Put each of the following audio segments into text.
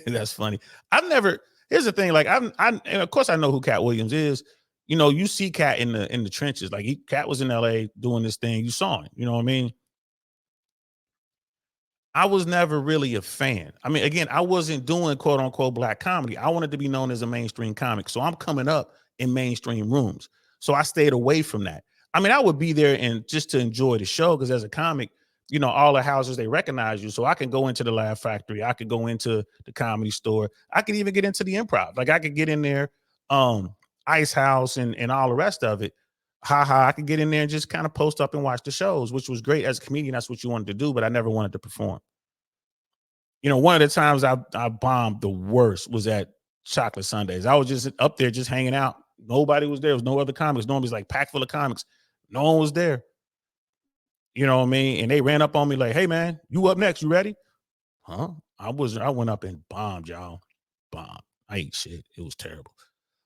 That's funny. I've never. Here's the thing. Like and of course I know who Cat Williams is. You know, you see Cat in the trenches. Like Cat was in L.A. doing this thing. You saw him. You know what I mean? I was never really a fan. I mean, again, I wasn't doing quote unquote black comedy. I wanted to be known as a mainstream comic. So I'm coming up in mainstream rooms. So I stayed away from that. I mean, I would be there and just to enjoy the show because as a comic, you know, all the houses they recognize you. So I can go into the Laugh Factory, I could go into the Comedy Store, I could even get into the Improv. Like I could get in there, Ice House and all the rest of it. I could get in there and just kind of post up and watch the shows, which was great as a comedian. That's what you wanted to do, but I never wanted to perform. You know, one of the times I bombed the worst was at Chocolate Sundays. I was just up there just hanging out. Nobody was there. There was no other comics. Normally it's like packed full of comics. No one was there. You know what I mean? And they ran up on me like, hey man, you up next. You ready? Huh? I went up and bombed, y'all. Bombed. I ate shit. It was terrible.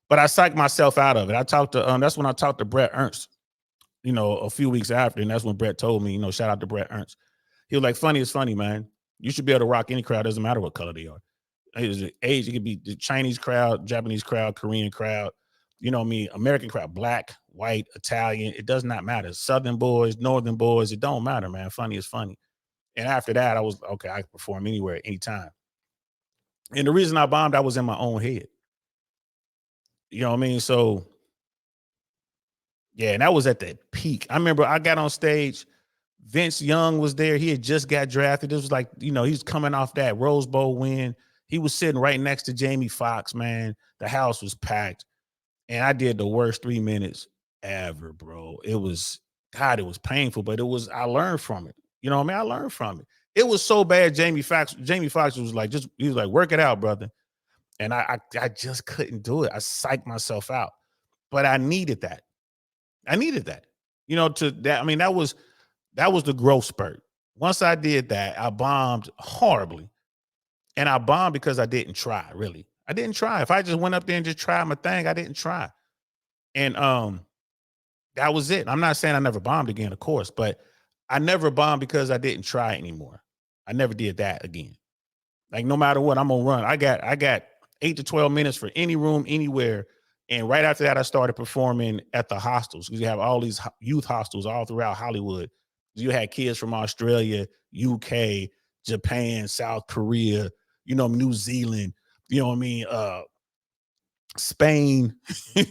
But I psyched myself out of it. I talked to that's when I talked to Brett Ernst, you know, a few weeks after. And that's when Brett told me, you know, shout out to Brett Ernst. He was like, funny is funny, man. You should be able to rock any crowd. Doesn't matter what color they are. Age, it could be the Chinese crowd, Japanese crowd, Korean crowd, you know what I mean, American crowd, black, white, Italian. It does not matter. Southern boys, Northern boys, it don't matter, man. Funny is funny. And after that, I was, okay, I can perform anywhere, anytime. And the reason I bombed, I was in my own head. You know what I mean? So, yeah, and that was at the peak. I remember I got on stage. Vince Young was there. He had just got drafted. It was like, you know, he's coming off that Rose Bowl win. He was sitting right next to Jamie Foxx, man. The house was packed. And I did the worst 3 minutes ever, bro. It was, God, it was painful, but I learned from it. You know what I mean? I learned from it. It was so bad. Jamie Foxx was like, he was like, work it out, brother. And I just couldn't do it. I psyched myself out. But I needed that. You know, that was the growth spurt. Once I did that, I bombed horribly. And I bombed because I didn't try, really. I didn't try. If I just went up there and just tried my thing, I didn't try. And that was it. I'm not saying I never bombed again, of course, but I never bombed because I didn't try anymore. I never did that again. Like no matter what, I'm gonna run. I got 8 to 12 minutes for any room, anywhere. And right after that, I started performing at the hostels because you have all these youth hostels all throughout Hollywood. You had kids from Australia, UK, Japan, South Korea, you know, New Zealand, you know what I mean? Spain,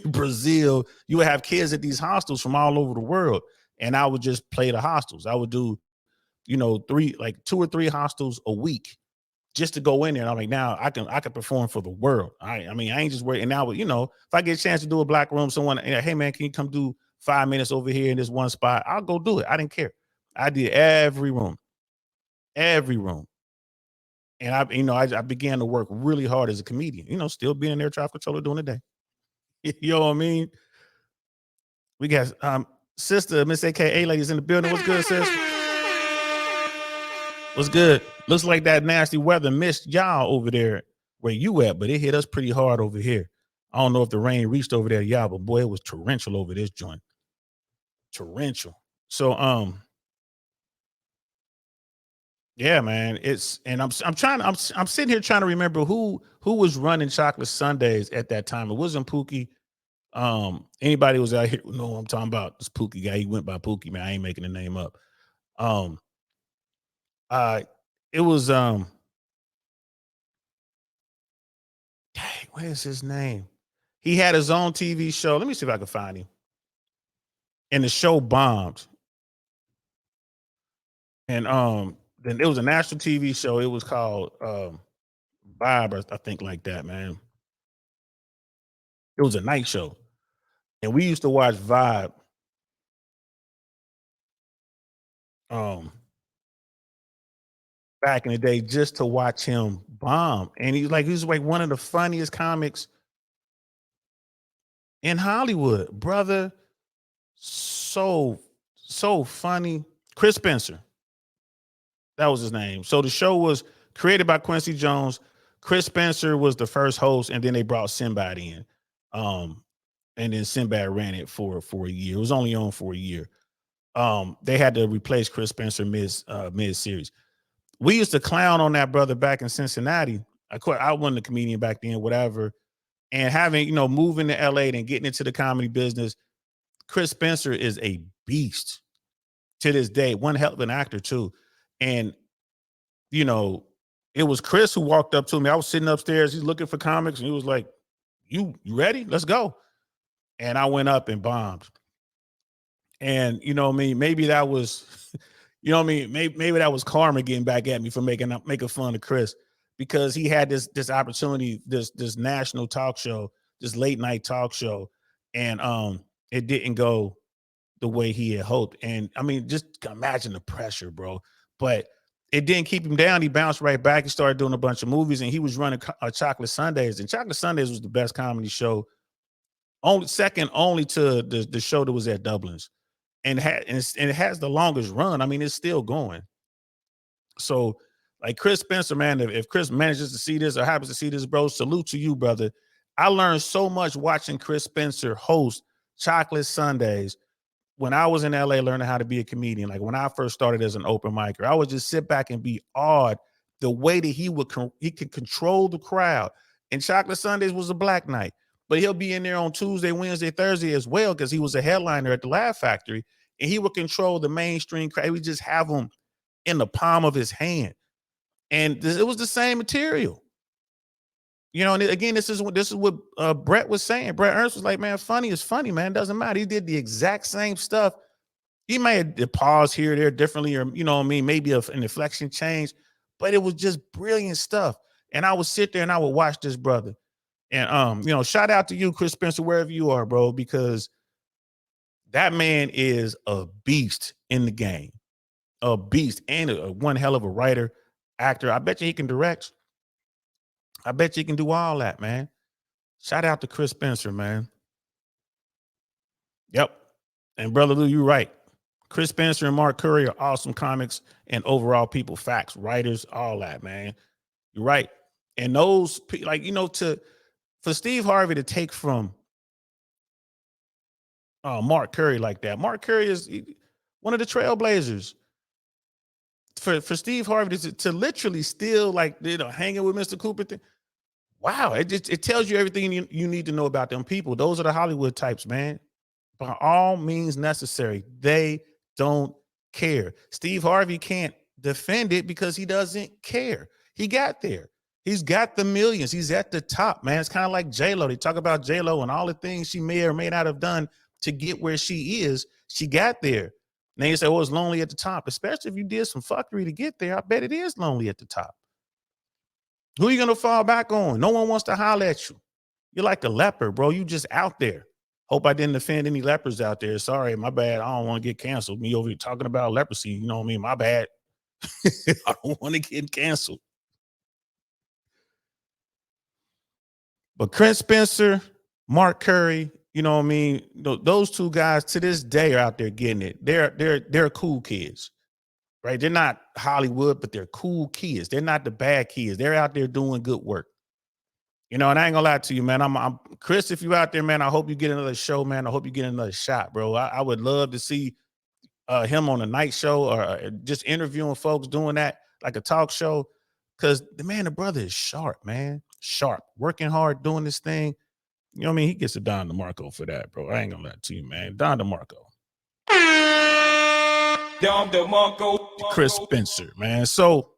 Brazil. You would have kids at these hostels from all over the world. And I would just play the hostels. I would do, you know, 2 or 3 hostels a week just to go in there. And I'm like, now I can perform for the world. I mean, I ain't just working now, but you know, if I get a chance to do a black room, someone, hey man, can you come do 5 minutes over here in this one spot? I'll go do it. I didn't care. I did every room. And I began to work really hard as a comedian, you know, still being an air traffic controller during the day. You know what I mean? We got sister Miss AKA ladies in the building. What's good, sis? What's good? Looks like that nasty weather missed y'all over there where you at, but it hit us pretty hard over here. I don't know if the rain reached over there, y'all, but boy, it was torrential over this joint. Torrential. So yeah, man. I'm sitting here trying to remember who was running Chocolate Sundays at that time. It wasn't Pookie. Anybody was out here know what I'm talking about. This Pookie guy, he went by Pookie, man. I ain't making the name up. It was dang, what is his name? He had his own TV show. Let me see if I can find him. And the show bombed. And then it was a national TV show. It was called Vibe, I think, like that, man. It was a night show. And we used to watch Vibe. Back in the day just to watch him bomb. And he was like one of the funniest comics in Hollywood, brother. So funny. Chris Spencer. That was his name. So the show was created by Quincy Jones. Chris Spencer was the first host, and then they brought Sinbad in. And then Sinbad ran it for a year. It was only on for a year. They had to replace Chris Spencer mid series. We used to clown on that brother back in Cincinnati I wasn't a comedian back then, whatever. And having, moving to LA and getting into the comedy business, Chris Spencer is a beast to this day. One hell of an actor too. And, it was Chris who walked up to me. I was sitting upstairs. He's looking for comics and he was like, you ready? Let's go. And I went up and bombed. And maybe that was, maybe that was karma getting back at me for making fun of Chris, because he had this opportunity, this national talk show, this late night talk show, and it didn't go the way he had hoped. And I mean, just imagine the pressure, bro. But it didn't keep him down. He bounced right back. He started doing a bunch of movies, and he was running Chocolate Sundays. And Chocolate Sundays was the best comedy show, second only to the show that was at Dublin's, and it has the longest run. I mean, it's still going. So, like Chris Spencer, man, if Chris manages to see this or happens to see this, bro, salute to you, brother. I learned so much watching Chris Spencer host Chocolate Sundays when I was in LA learning how to be a comedian. Like when I first started as an open micer, I would just sit back and be awed the way that he could control the crowd. And Chocolate Sundays was a black night, but he'll be in there on Tuesday, Wednesday, Thursday as well, because he was a headliner at the Laugh Factory, and he would control the mainstream crowd. He would just have them in the palm of his hand. And it was the same material. And again, this is what Brett was saying. Brett Ernst was like, man, funny is funny, man. It doesn't matter. He did the exact same stuff. He may have paused here or there differently, or, maybe an inflection change, but it was just brilliant stuff. And I would sit there and I would watch this brother. And, shout out to you, Chris Spencer, wherever you are, bro, because that man is a beast in the game, a beast, and one hell of a writer, actor. I bet you he can direct. I bet you can do all that, man. Shout out to Chris Spencer, man. Yep. And Brother Lou, you're right. Chris Spencer and Mark Curry are awesome comics and overall people, facts, writers, all that, man. You're right. And those, like, for Steve Harvey to take from Mark Curry like that. Mark Curry is one of the trailblazers. For Steve Harvey to literally still, like, hanging with Mr. Cooper thing. Wow, it tells you everything you need to know about them people. Those are the Hollywood types, man. By all means necessary, they don't care. Steve Harvey can't defend it because he doesn't care. He got there. He's got the millions. He's at the top, man. It's kind of like J-Lo. They talk about J-Lo and all the things she may or may not have done to get where she is. She got there. Now you say, oh, it's lonely at the top, especially if you did some fuckery to get there. I bet it is lonely at the top. Who are you going to fall back on? No one wants to holler at you. You're like a leper, bro. You just out there. Hope I didn't offend any lepers out there. Sorry, my bad. I don't want to get canceled. Me over here talking about leprosy. You know what I mean? My bad. I don't want to get canceled. But Chris Spencer, Mark Curry, you know what I mean? Those two guys to this day are out there getting it. They're cool kids, right? They're not Hollywood, but they're cool kids. They're not the bad kids. They're out there doing good work. And I ain't gonna lie to you, man. I'm Chris, if you out there, man, I hope you get another show, man. I hope you get another shot, bro. I would love to see him on a night show or just interviewing folks, doing that like a talk show. Because the brother is sharp, man. Sharp, working hard, doing this thing. You know what I mean? He gets a Don DeMarco for that, bro. I ain't gonna lie to you, man. Don DeMarco. Don DeMarco. Chris Spencer, man. So